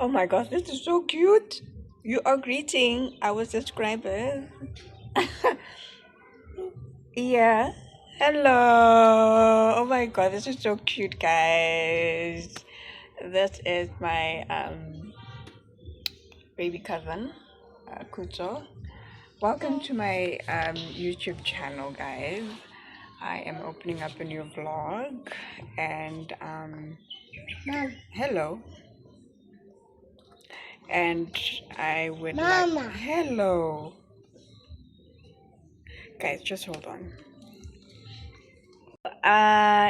Oh my gosh, this is so cute. You are greeting our subscribers. Yeah. Hello. Oh my god, this is so cute, guys. This is my baby cousin, Kuto. Welcome to my YouTube channel, guys. I am opening up a new vlog and hello. And I would Mama. like hello. Guys, just hold on.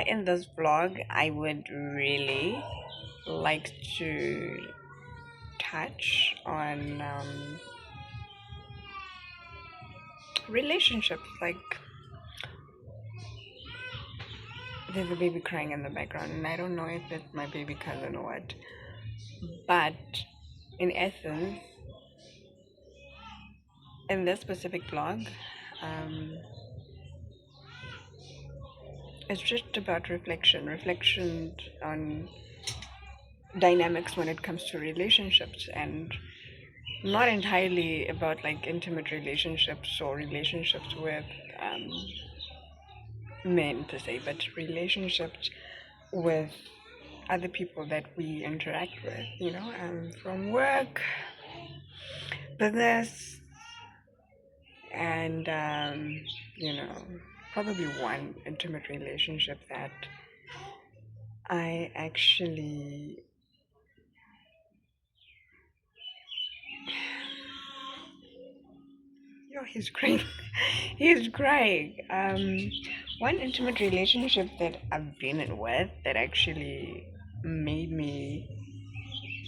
In this vlog, I would really like to touch on relationships. Like, there's a baby crying in the background, and I don't know if it's my baby cousin or what. But in essence, in this specific vlog, um, it's just about reflection on dynamics when it comes to relationships, and not entirely about like intimate relationships or relationships with um, men per se, but relationships with other people that we interact with, from work, business, and, probably one intimate relationship that I actually, he's crying. He's crying. One intimate relationship that I've been in with that actually made me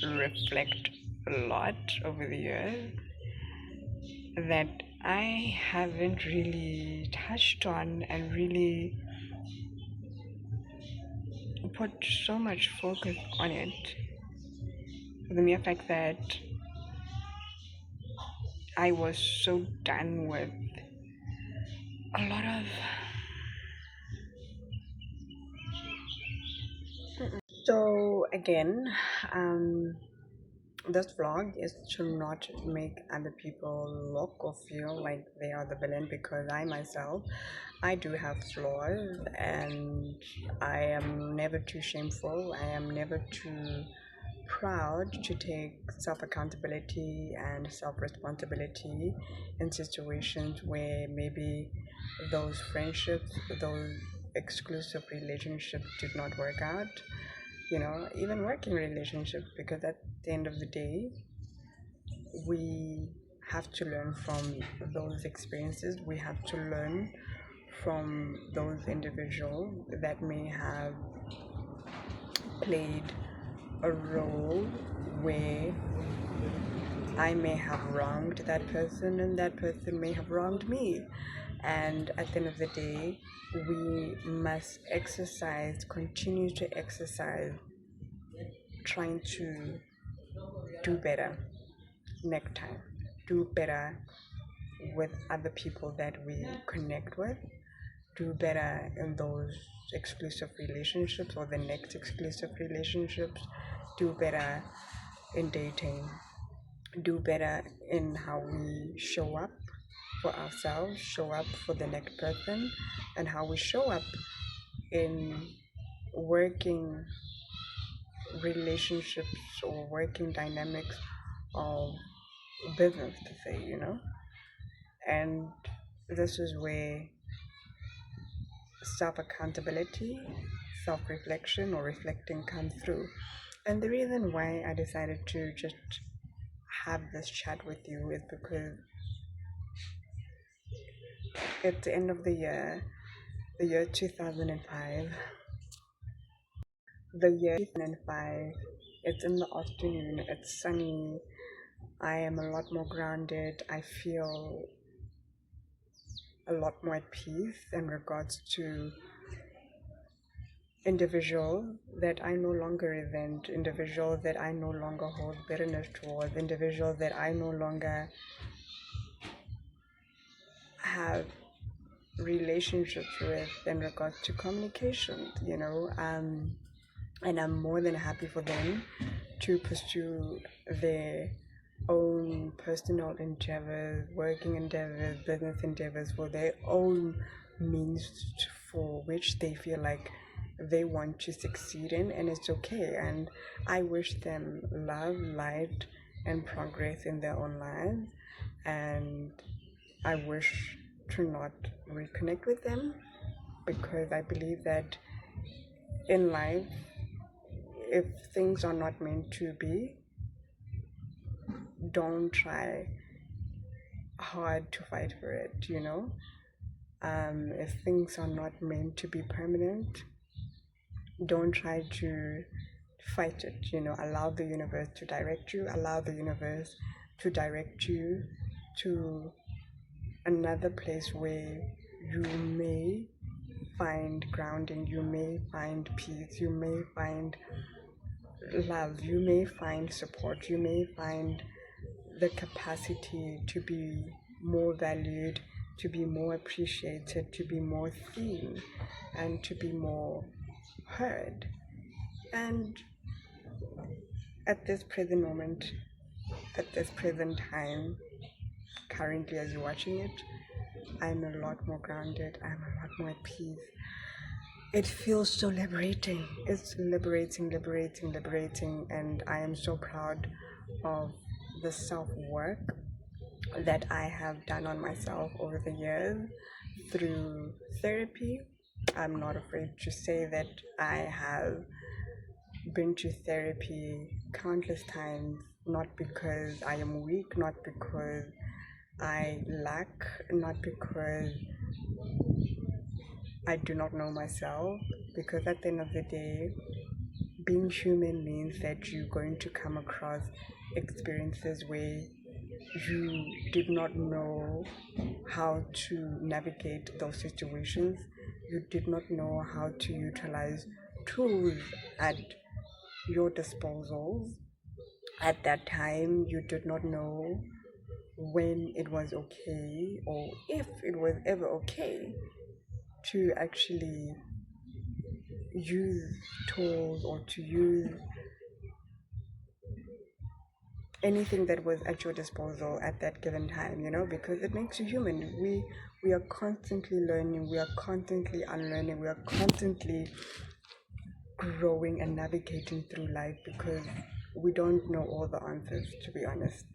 reflect a lot over the years that I haven't really touched on and really put so much focus on it. The mere fact that I was so done with a lot of. So, again, um, this vlog is to not make other people look or feel like they are the villain, because I myself, I do have flaws, and I am never too shameful. I am never too proud to take self accountability and self responsibility in situations where maybe those friendships, those exclusive relationships did not work out. Even working relationships, because at the end of the day, we have to learn from those experiences. We have to learn from those individuals that may have played a role where I may have wronged that person and that person may have wronged me. And at the end of the day, we must continue to exercise, trying to do better next time, do better with other people that we connect with, do better in those exclusive relationships or the next exclusive relationships, do better in dating, do better in how we show up for ourselves, show up for the next person, and how we show up in working relationships or working dynamics of business, to say. And this is where self accountability, self reflection, or reflecting comes through. And the reason why I decided to just have this chat with you is because at the end of the year 2005, it's in the afternoon, it's sunny, I am a lot more grounded, I feel a lot more at peace in regards to individuals that I no longer resent, individuals that I no longer hold bitterness towards, individuals that I no longer have relationships with in regards to communication, and I'm more than happy for them to pursue their own personal endeavors, working endeavors, business endeavors for their own means for which they feel like they want to succeed in, and it's okay. And I wish them love, light, and progress in their own lives. And I wish to not reconnect with them because I believe that in life, if things are not meant to be, don't try hard to fight for it, if things are not meant to be permanent, don't try to fight it, allow the universe to direct you, allow the universe to direct you to another place where you may find grounding, you may find peace, you may find love, you may find support, you may find the capacity to be more valued, to be more appreciated, to be more seen, and to be more heard. And at this present moment, at this present time, currently as you're watching it, I'm a lot more grounded, I'm a lot more at peace. It feels so liberating. It's liberating, and I am so proud of the self-work that I have done on myself over the years through therapy. I'm not afraid to say that I have been to therapy countless times, not because I am weak, not because I lack, not because I do not know myself, because at the end of the day, being human means that you're going to come across experiences where you did not know how to navigate those situations. You did not know how to utilize tools at your disposal. At that time, you did not know when it was okay or if it was ever okay to actually use tools or to use anything that was at your disposal at that given time, because it makes you human. We are constantly learning, we are constantly unlearning, we are constantly growing and navigating through life because we don't know all the answers, to be honest.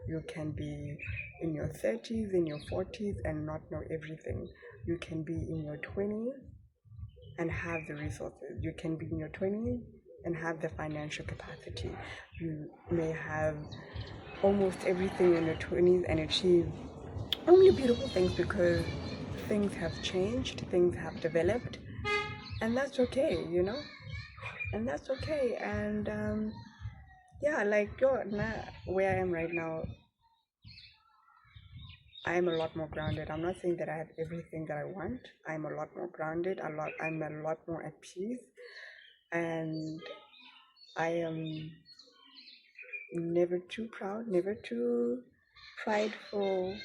You can be in your 30s, in your 40s, and not know everything. You can be in your 20s and have the resources. You can be in your 20s and have the financial capacity. You may have almost everything in your 20s and achieve only beautiful things because things have changed, things have developed, and that's okay, and that's okay. And yeah, like where I am right now, I am a lot more grounded. I'm not saying that I have everything that I want. I'm a lot more grounded, I'm a lot more at peace, and I am never too proud, never too prideful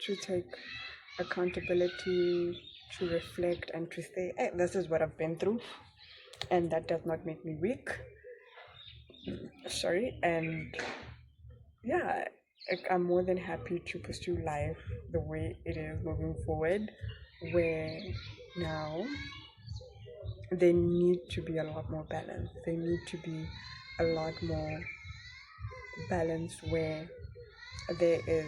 to take accountability, to reflect, and to say, hey, this is what I've been through, and that does not make me weak. Sorry. And yeah, I'm more than happy to pursue life the way it is moving forward, where now they need to be a lot more balanced. They need to be a lot more balanced where there is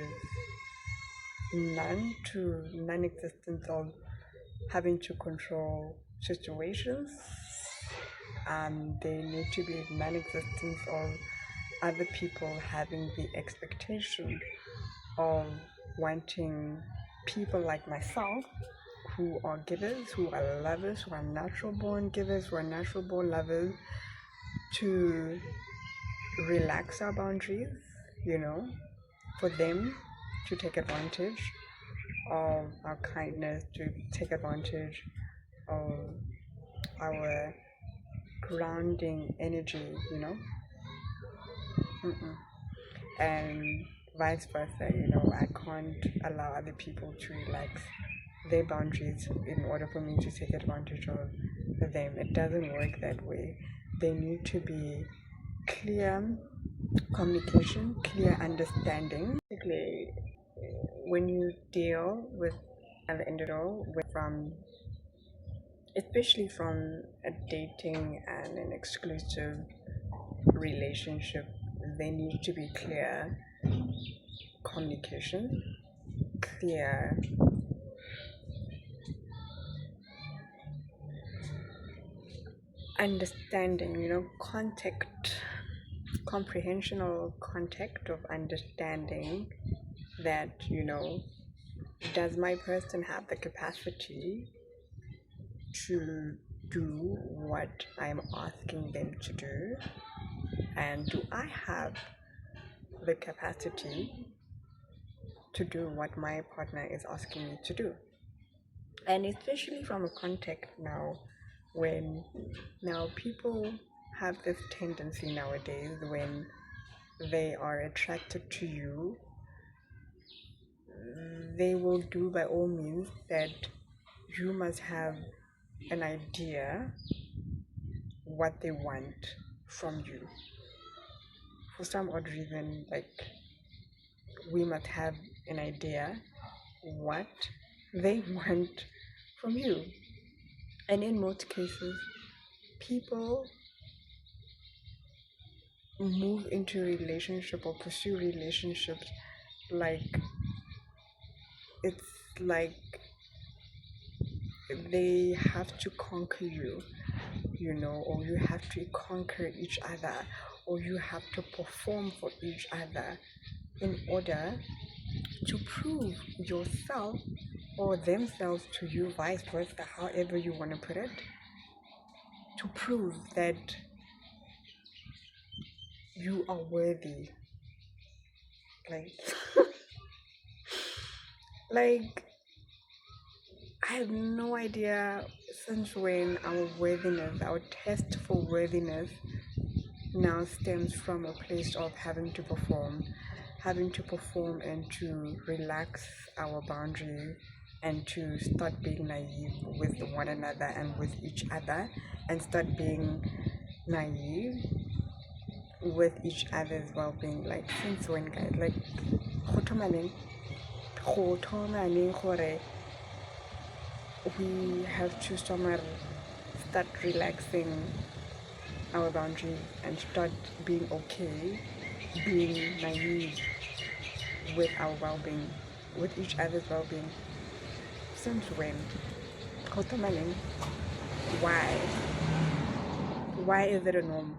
non-existence of having to control situations. There need to be non-existence of other people having the expectation of wanting people like myself who are givers, who are lovers, who are natural born givers, who are natural born lovers, to relax our boundaries, for them to take advantage of our kindness, to take advantage of our grounding energy, and vice versa. I can't allow other people to relax their boundaries in order for me to take advantage of them. It doesn't work that way. They need to be clear communication, clear understanding. Basically, when you deal with an individual from, especially from a dating and an exclusive relationship, there needs to be clear communication, clear understanding, contact, comprehension or contact of understanding that, does my person have the capacity to do what I'm asking them to do? And do I have the capacity to do what my partner is asking me to do? And especially from a context now, when now people have this tendency nowadays when they are attracted to you, they will do by all means that you must have an idea what they want from you. For some odd reason, like we must have an idea what they want from you. And in most cases, people move into a relationship or pursue relationships like it's like they have to conquer you, or you have to conquer each other, or you have to perform for each other in order to prove yourself or themselves to you, vice versa, however you want to put it, to prove that you are worthy. Like, like I have no idea since when our worthiness, our test for worthiness now stems from a place of having to perform and to relax our boundaries and to start being naive with one another and with each other and start being naive with each other's well-being. Like since when, guys? Like go thoma neng gore we have to start relaxing our boundaries and start being okay, being naive with our well-being, with each other's well-being. Since when? Kotomaling. Why? Why is it a norm?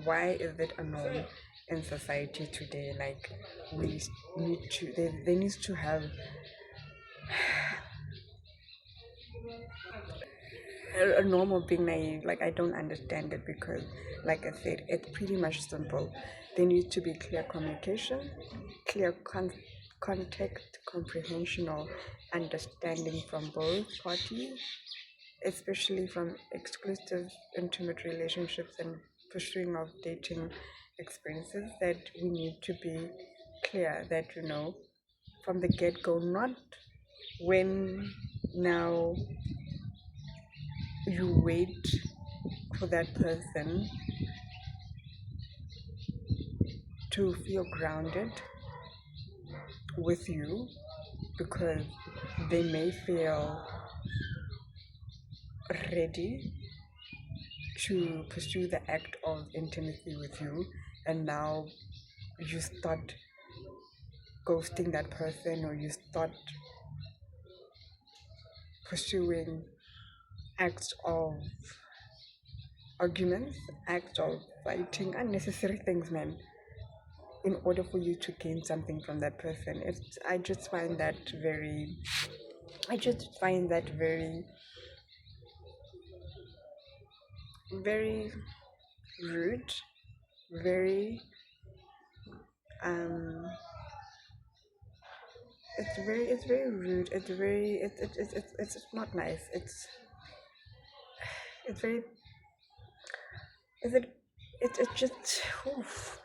Why is it a norm in society today? Like we need to, they need to have a norm of being naive. Like I don't understand it because, like I said, it's pretty much simple. There needs to be clear communication, clear context, comprehension, or understanding from both parties, especially from exclusive, intimate relationships and pursuing of dating experiences. That we need to be clear that from the get-go, not when now you wait for that person to feel grounded with you because they may feel ready to pursue the act of intimacy with you, and now you start ghosting that person or you start pursuing acts of arguments, acts of fighting, unnecessary things, man, in order for you to gain something from that person. I just find that very, I just find that very, very rude, very, um, it's very rude. It's very, it's not nice. It's very, is it, it's just, oof,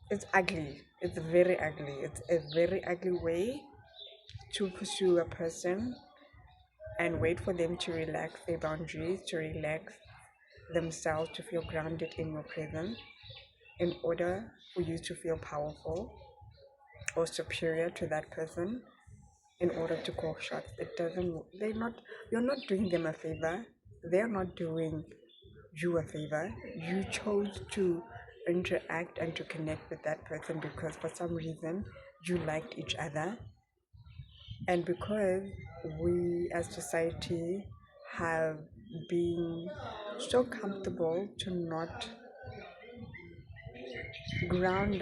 it's ugly. It's very ugly. It's a very ugly way to pursue a person and wait for them to relax their boundaries, to relax themselves to feel grounded in your presence in order for you to feel powerful or superior to that person in order to call shots. It doesn't, they're not, you're not doing them a favor. They're not doing you a favor. You chose to interact and to connect with that person because for some reason you liked each other, and because we as society have been so comfortable to not ground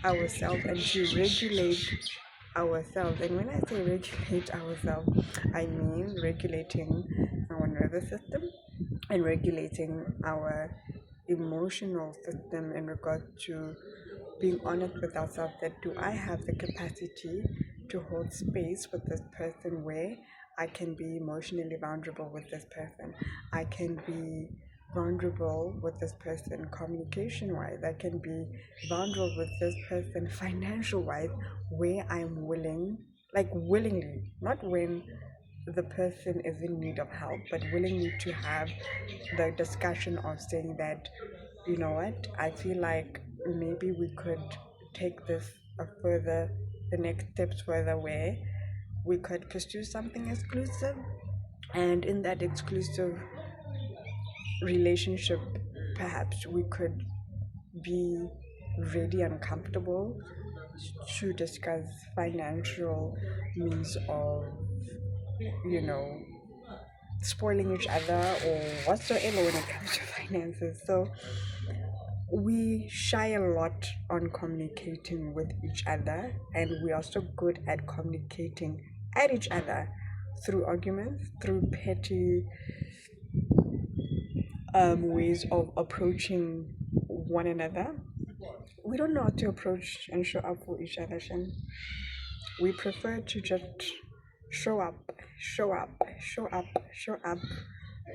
ourselves and to regulate ourselves. And when I say regulate ourselves, I mean regulating our nervous system and regulating our emotional system in regard to being honest with ourselves, that do I have the capacity to hold space with this person where I can be emotionally vulnerable with this person. I can be vulnerable with this person communication wise. I can be vulnerable with this person financial wise, where I'm willing, like willingly, not when the person is in need of help, but willingly to have the discussion of saying that, you know what, I feel like maybe we could take this a further, the next steps further, where we could pursue something exclusive. And in that exclusive relationship, perhaps we could be really uncomfortable to discuss financial means of, you know, spoiling each other or whatsoever when it comes to finances. So we shy a lot on communicating with each other, and we are so good at communicating at each other through arguments, through petty ways of approaching one another. We don't know how to approach and show up for each other, Shan. We prefer to just show up, show up, show up, show up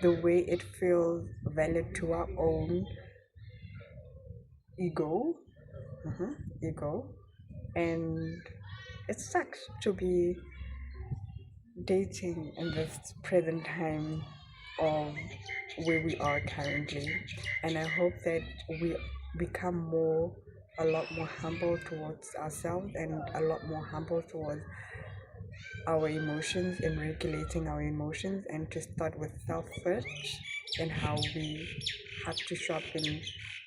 the way it feels valid to our own ego, ego, and it sucks to be dating in this present time of where we are currently. And I hope that we become a lot more humble towards ourselves and a lot more humble towards our emotions and regulating our emotions, and to start with self first and how we have to show up in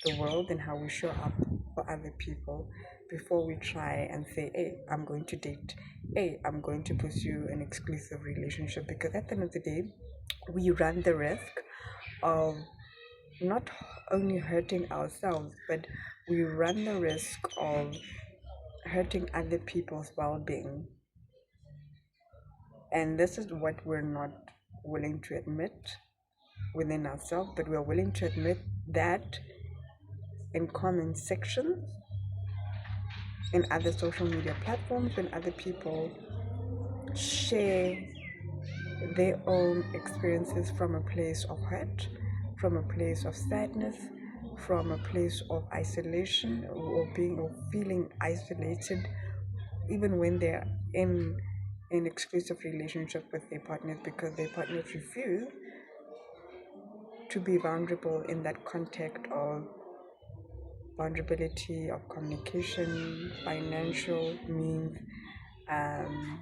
the world and how we show up for other people before we try and say, hey, I'm going to date, hey, I'm going to pursue an exclusive relationship. Because at the end of the day, we run the risk of not only hurting ourselves, but we run the risk of hurting other people's well being. And this is what we're not willing to admit within ourselves, but we're willing to admit that in comment sections, in other social media platforms, when other people share their own experiences from a place of hurt, from a place of sadness, from a place of isolation or being or feeling isolated, even when they're in an exclusive relationship with their partners, because their partners refuse to be vulnerable in that context of vulnerability of communication, financial means, um,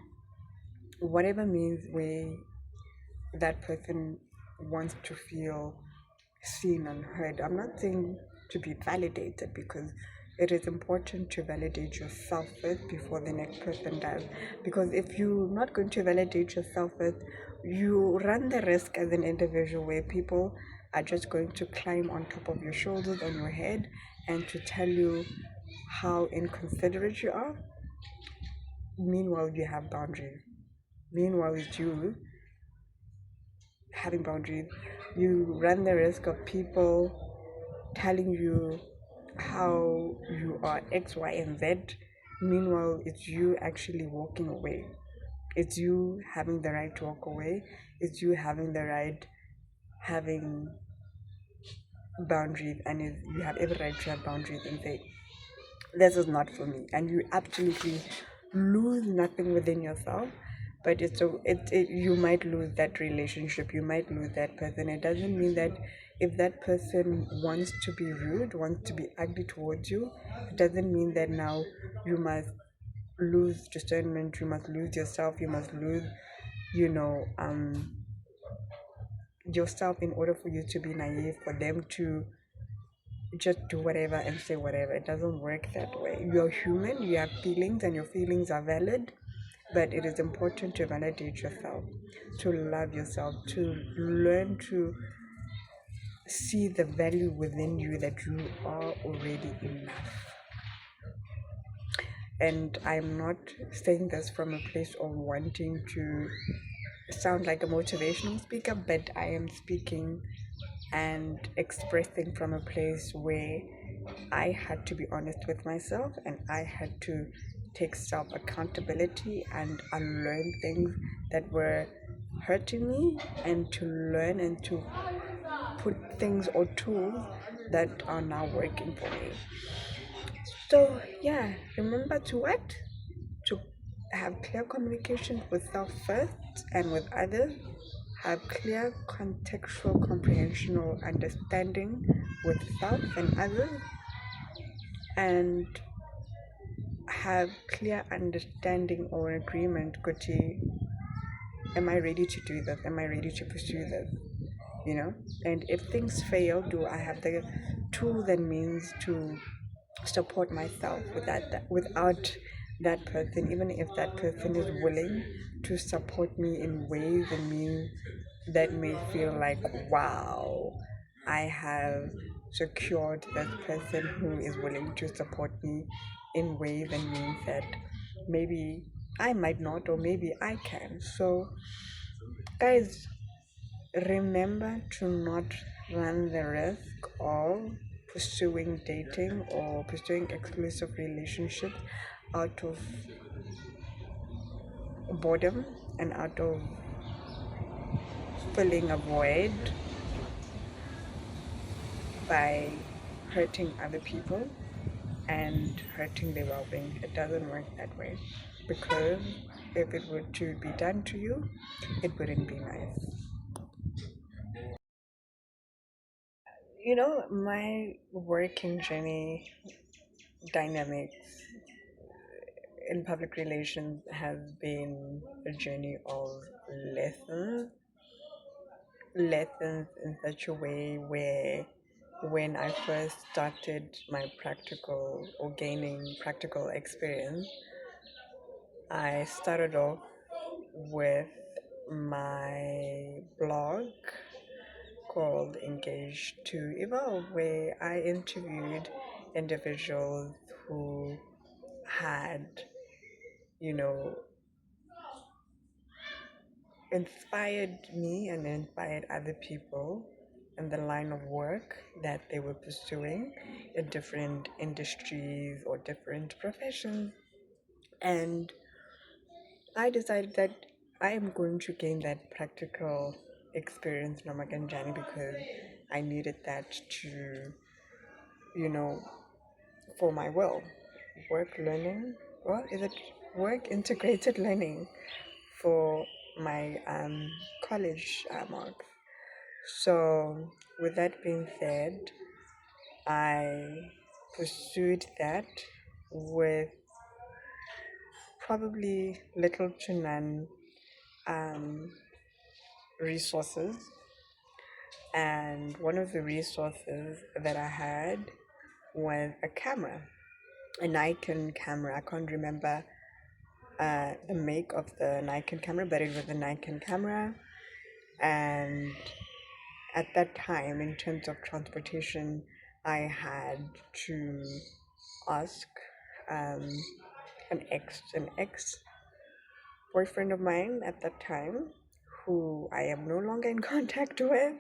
whatever means where that person wants to feel seen and heard. I'm not saying to be validated, because it is important to validate yourself first before the next person does. Because if you're not going to validate yourself first, you run the risk as an individual where people are just going to climb on top of your shoulders, on your head, and to tell you how inconsiderate you are. Meanwhile, you have boundaries. Meanwhile, it's you having boundaries. You run the risk of people telling you how you are X, Y, and Z. Meanwhile, it's you actually walking away. It's you having the right to walk away. It's you having the right, having boundaries, and you have every right to have boundaries and say, this is not for me. And you absolutely lose nothing within yourself, but you might lose that relationship, you might lose that person. It doesn't mean that if that person wants to be rude, wants to be ugly towards you, it doesn't mean that now you must lose discernment, you must lose yourself, you must lose, you know, yourself in order for you to be naive, for them to just do whatever and say whatever. It doesn't work that way. You're human, you have feelings, and your feelings are valid, but it is important to validate yourself, to love yourself, to learn to see the value within you that you are already enough. And I'm not saying this from a place of wanting to sound like a motivational speaker, but I am speaking and expressing from a place where I had to be honest with myself and I had to take self accountability and unlearn things that were hurting me, and to learn and to put things or tools that are now working for me. So, yeah, remember to what? To have clear communication with self first and with others, have clear contextual comprehension or understanding with self and others, and have clear understanding or agreement. Kuti, am I ready to do this? Am I ready to pursue this? You know, and if things fail, do I have the tools and means to support myself without that person, even if that person is willing to support me in ways and means that may feel like, wow, I have secured that person who is willing to support me in ways and means that maybe I might not, or maybe I can. So, guys, remember to not run the risk of pursuing dating or pursuing exclusive relationships out of boredom and out of filling a void by hurting other people and hurting their well-being. It doesn't work that way, because if it were to be done to you, it wouldn't be nice. You know, my working journey dynamics in public relations has been a journey of lessons, lessons in such a way where when I first started my practical or gaining practical experience, I started off with my blog called Engage to Evolve, where I interviewed individuals who had, you know, inspired me and inspired other people in the line of work that they were pursuing in different industries or different professions. And I decided that I am going to gain that practical experience Namaganjani because I needed that to, you know, for my will. Work learning, well, is it work integrated learning for my college marks? So, with that being said, I pursued that with probably little to none um, resources. And one of the resources that I had was a camera, a Nikon camera. I can't remember the make of the Nikon camera, but it was a Nikon camera. And at that time, in terms of transportation, I had to ask um, an ex boyfriend of mine at that time, who I am no longer in contact with,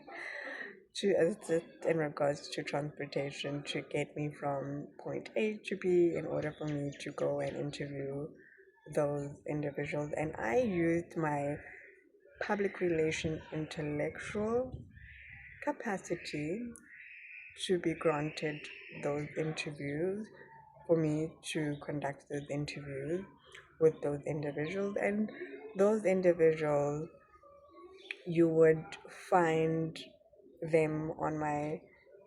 to assist in regards to transportation to get me from point A to B in order for me to go and interview those individuals. And I used my public relation intellectual capacity to be granted those interviews, for me to conduct those interviews with those individuals. And those individuals, you would find them on my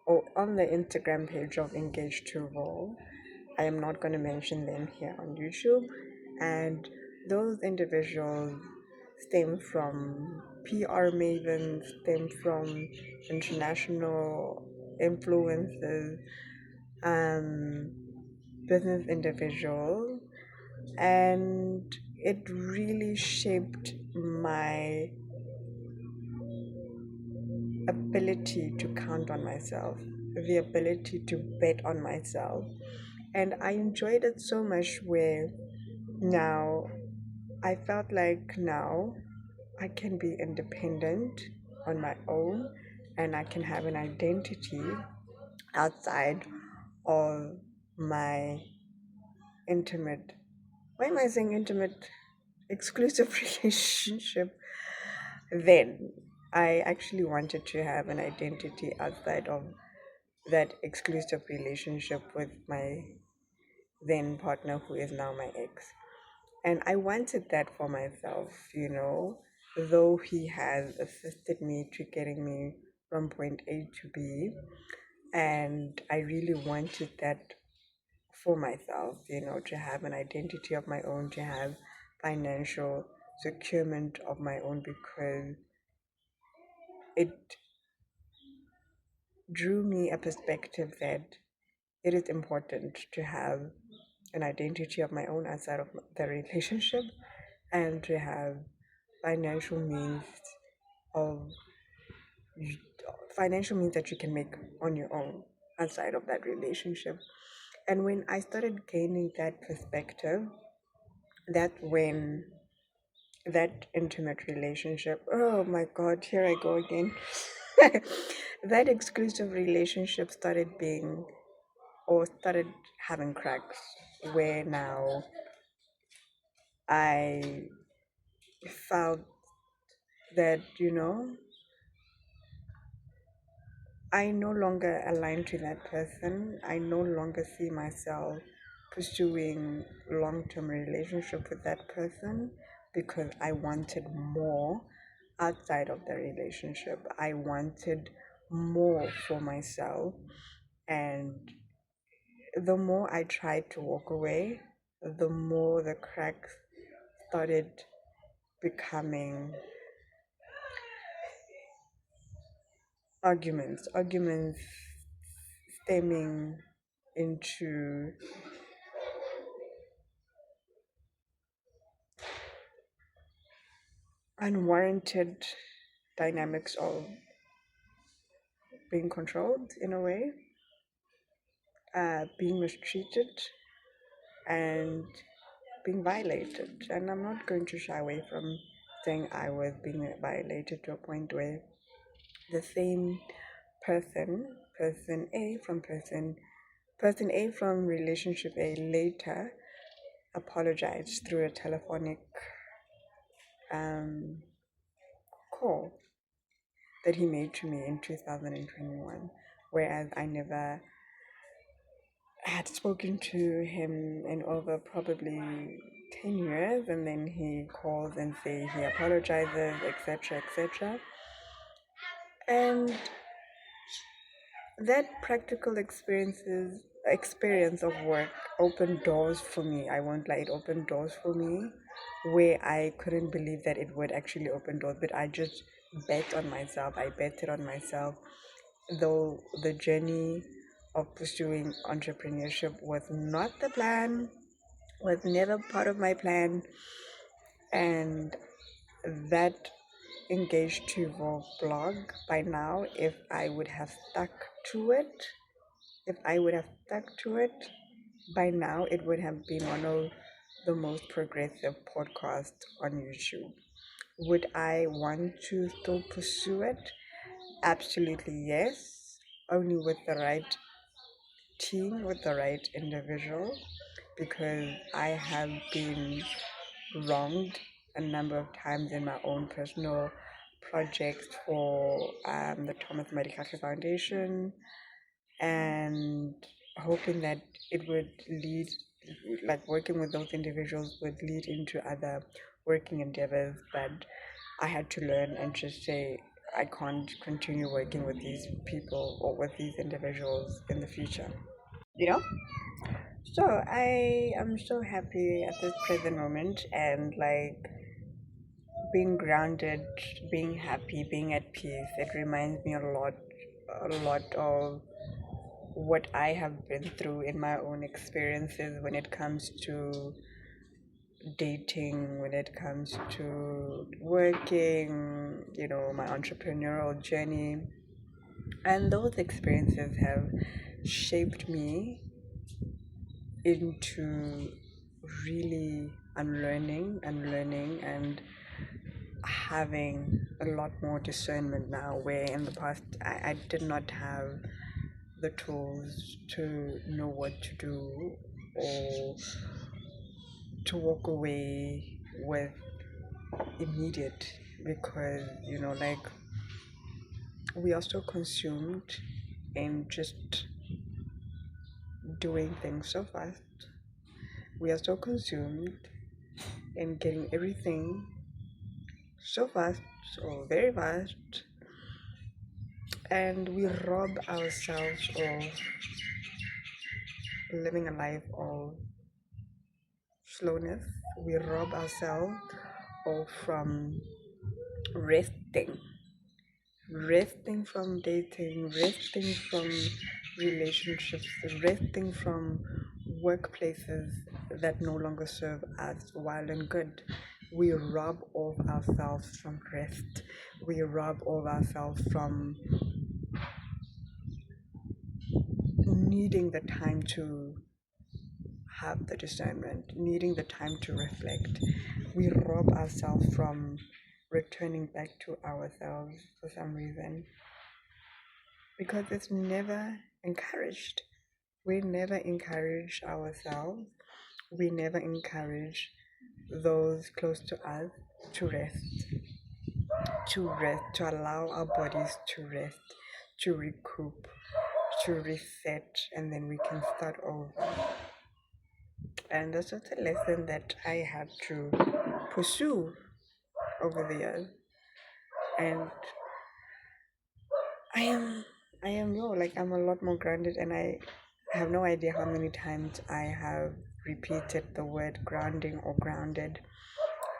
or on the Instagram page of Engaged to Roll. I am not going to mention them here on YouTube. And those individuals stem from PR mavens, stem from international influencers, um, business individuals, and it really shaped my ability to count on myself, the ability to bet on myself. And I enjoyed it so much where now I felt like now I can be independent on my own and I can have an identity outside of my intimate, why am I saying intimate? Exclusive relationship. Then I actually wanted to have an identity outside of that exclusive relationship with my then partner, who is now my ex. And I wanted that for myself, though he has assisted me to getting me from point A to B. And I really wanted that for myself, to have an identity of my own, to have financial securement of my own, because it drew me a perspective that it is important to have an identity of my own outside of the relationship and to have financial means of financial means that you can make on your own outside of that relationship. And when I started gaining that perspective, that's when that intimate relationship, oh my god, here I go again. That exclusive relationship started being or started having cracks where now I felt that, I no longer align to that person. I no longer see myself pursuing long-term relationship with that person because I wanted more outside of the relationship. I wanted more for myself, and the more I tried to walk away, the more the cracks started becoming arguments stemming into unwarranted dynamics of being controlled in a way, being mistreated, and being violated. And I'm not going to shy away from saying I was being violated to a point where the same person A from person A from relationship A later apologized through a telephonic um, call that he made to me in 2021, whereas I never had spoken to him in over probably 10 years, and then he calls and say he apologizes, etc., etc. And that practical experience of work opened doors for me. I won't lie, it opened doors for me where I couldn't believe that it would actually open doors, but I just bet on myself. I betted on myself, though the journey of pursuing entrepreneurship was not the plan, was never part of my plan. And that engaged to Vogue blog, by now, if I would have stuck to it, by now it would have been one of the most progressive podcasts on YouTube. Would I want to still pursue it? Absolutely yes, only with the right team, with the right individual, because I have been wronged a number of times in my own personal projects for the Thomas Madikake Foundation, and hoping that it would lead, like working with those individuals would lead into other working endeavors. But I had to learn and just say, I can't continue working with these people or with these individuals in the future. You know? So I am so happy at this present moment, and like being grounded, being happy, being at peace. It reminds me a lot of what I have been through in my own experiences when it comes to dating, when it comes to working, my entrepreneurial journey. And those experiences have shaped me into really unlearning and learning and having a lot more discernment now, where in the past I did not have the tools to know what to do or to walk away with immediate, because like we are so consumed in just doing things so fast. We are so consumed in getting everything so fast or very fast, and we rob ourselves of living a life of slowness. We rob ourselves of from resting, resting from dating, resting from relationships, resting from workplaces that no longer serve us well and good. We rob of ourselves from rest. We rob of ourselves from needing the time to have the discernment, needing the time to reflect. We rob ourselves from returning back to ourselves for some reason, because it's never encouraged. We never encourage ourselves, we never encourage those close to us to rest, to allow our bodies to rest, to recoup, to reset, and then we can start over. And that's just a lesson that I had to pursue over the years. And I am, like I'm a lot more grounded, and I have no idea how many times I have repeated the word grounding or grounded,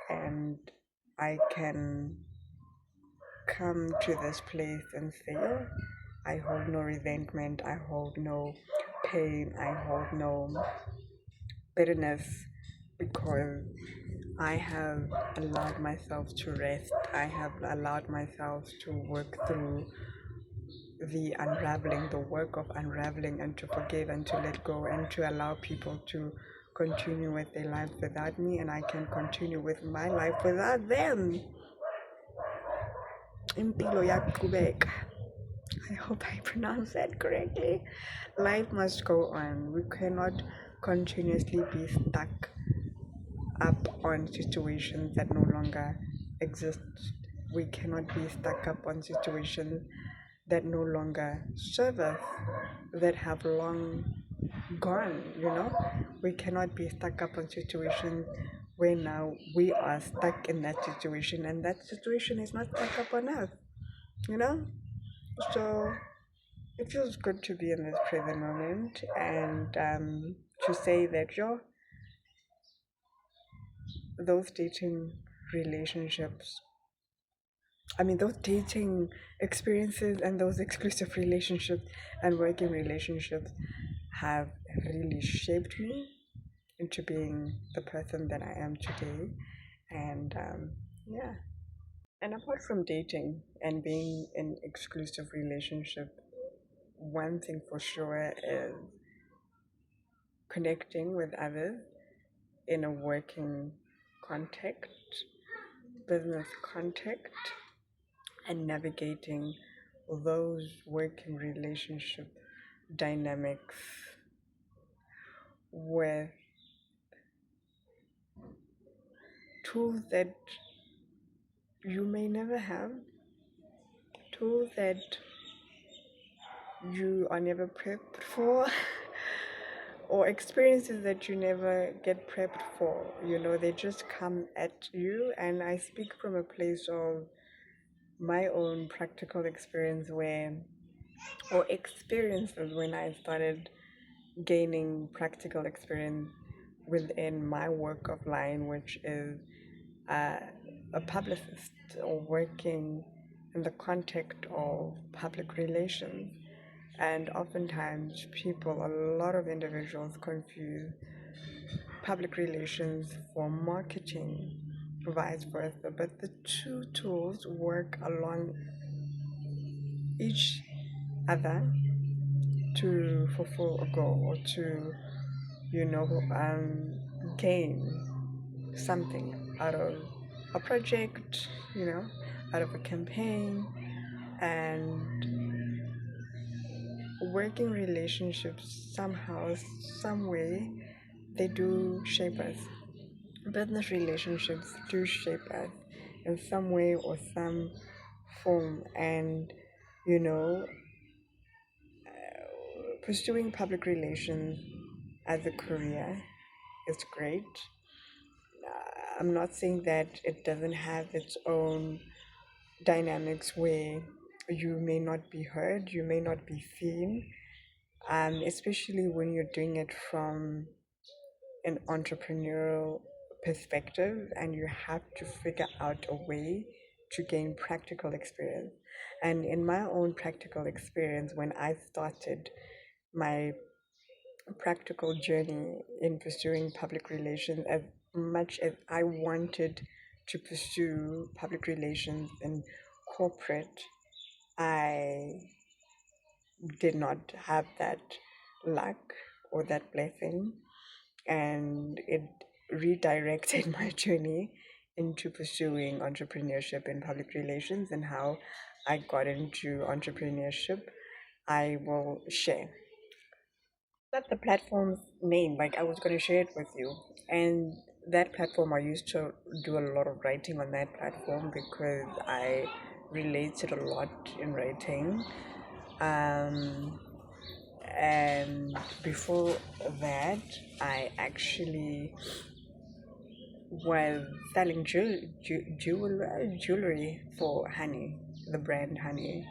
and I can come to this place and say, oh, I hold no resentment, I hold no pain, I hold no bitterness, because I have allowed myself to rest. I have allowed myself to work through the unraveling, the work of unraveling, and to forgive and to let go and to allow people to continue with their lives without me, and I can continue with my life without them. Impilo yaqhubeka. I hope I pronounced that correctly. Life must go on. We cannot continuously be stuck up on situations that no longer exist. We cannot be stuck up on situations that no longer serve us, that have long gone. We cannot be stuck up on situations where now we are stuck in that situation, and that situation is not stuck up on us, you know? So it feels good to be in this present moment, and to say that those dating relationships, those dating experiences and those exclusive relationships and working relationships have really shaped me into being the person that I am today. And yeah. And apart from dating and being in exclusive relationship, one thing for sure is connecting with others in a working context, business context, and navigating those working relationship dynamics with tools that you may never have, tools that you are never prepped for, or experiences that you never get prepped for. They just come at you. And I speak from a place of my own practical experience where, or experiences when I started gaining practical experience within my work of line, which is uh, a publicist or working in the context of public relations. And oftentimes, people, a lot of individuals confuse public relations for marketing, vice versa. But the two tools work along each other to fulfill a goal or to, you know, gain something out of a project, out of a campaign. And working relationships somehow, some way, they do shape us. Business relationships do shape us in some way or some form. And you know, pursuing public relations as a career is great. I'm not saying that it doesn't have its own dynamics where you may not be heard, you may not be seen, especially when you're doing it from an entrepreneurial perspective and you have to figure out a way to gain practical experience. And in my own practical experience, when I started my practical journey in pursuing public relations, as much as I wanted to pursue public relations in corporate, I did not have that luck or that blessing, and it redirected my journey into pursuing entrepreneurship in public relations. And how I got into entrepreneurship, I will share. That's the platform's name. Like, I was going to share it with you. And that platform, I used to do a lot of writing on that platform because I related a lot in writing. Um, and before that, I actually was selling jewelry for Honey, the brand Honey,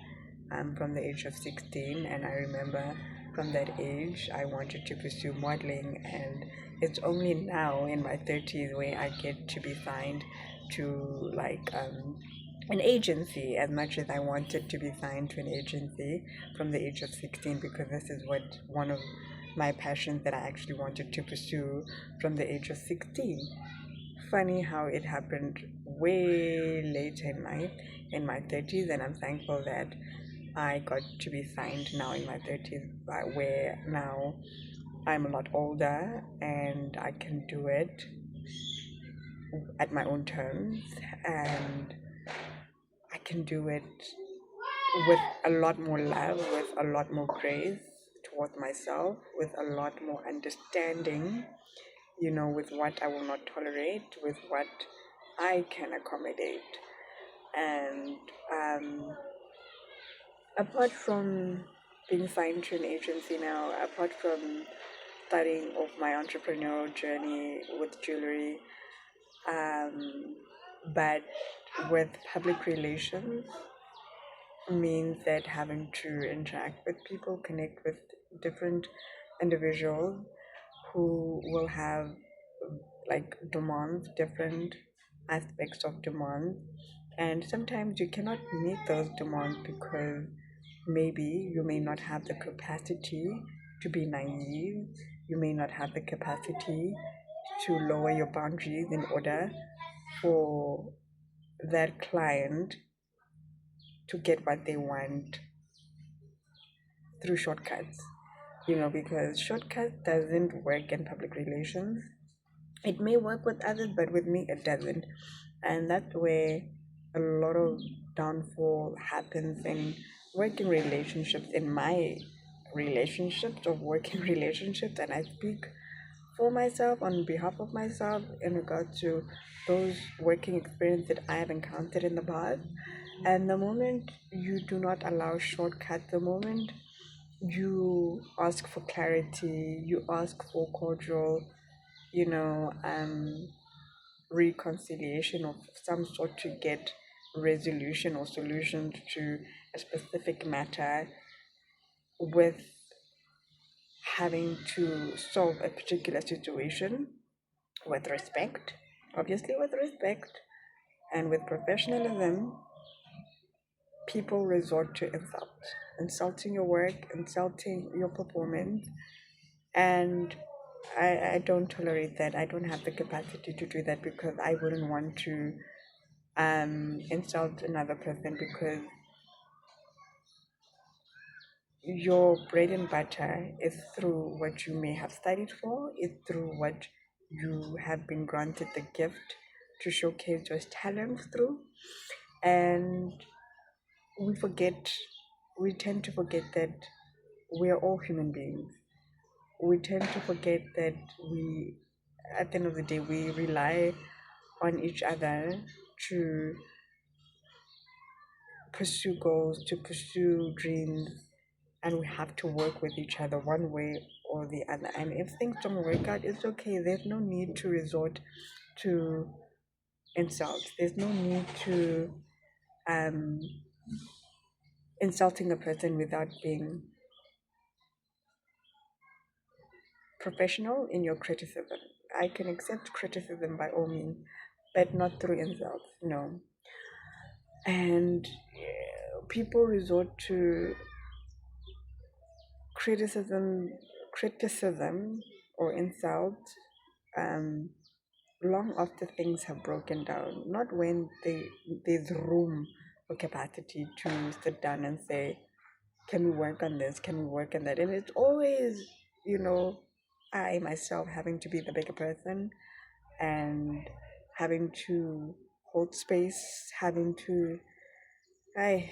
from the age of 16. And I remember from that age, I wanted to pursue modeling. And it's only now in my 30s where I get to be signed to an agency, as much as I wanted to be signed to an agency from the age of 16, because this is what one of my passions that I actually wanted to pursue from the age of 16. Funny how it happened way later in my 30s, and I'm thankful that I got to be signed now in my 30s, where now I'm a lot older and I can do it at my own terms, and I can do it with a lot more love, with a lot more grace towards myself, with a lot more understanding, with what I will not tolerate, with what I can accommodate. And apart from being signed to an agency now, apart from starting off my entrepreneurial journey with jewelry, but with public relations means that having to interact with people, connect with different individuals who will have like demands, different aspects of demands, and sometimes you cannot meet those demands because maybe you may not have the capacity to be naive, you may not have the capacity to lower your boundaries in order for that client to get what they want through shortcuts. Because shortcuts doesn't work in public relations. It may work with others, but with me it doesn't. And that's where a lot of downfall happens in working relationships, in my relationships of working relationships. And I speak for myself, on behalf of myself, in regard to those working experiences that I have encountered in the past. And the moment you do not allow shortcuts, the moment you ask for clarity, you ask for cordial, you know, um, reconciliation of some sort to get resolution or solution to a specific matter with having to solve a particular situation with respect, obviously with respect and with professionalism. People resort to insulting your work, insulting your performance, and I don't tolerate that. I don't have the capacity to do that because I wouldn't want to insult another person because your bread and butter is through what you may have studied for, is through what you have been granted the gift to showcase your talents through. And we forget, we tend to forget that we are all human beings. We tend to forget that we, at the end of the day, we rely on each other to pursue goals, to pursue dreams, and we have to work with each other one way or the other. And if things don't work out, it's okay. There's no need to resort to insult. There's no need to um, insulting a person without being professional in your criticism. I can accept criticism by all means, but not through insults. No. And people resort to criticism or insult um, long after things have broken down, not when there's room or capacity to sit down and say, can we work on this? Can we work on that? And it's always, you know, I myself having to be the bigger person and having to hold space, having to, I,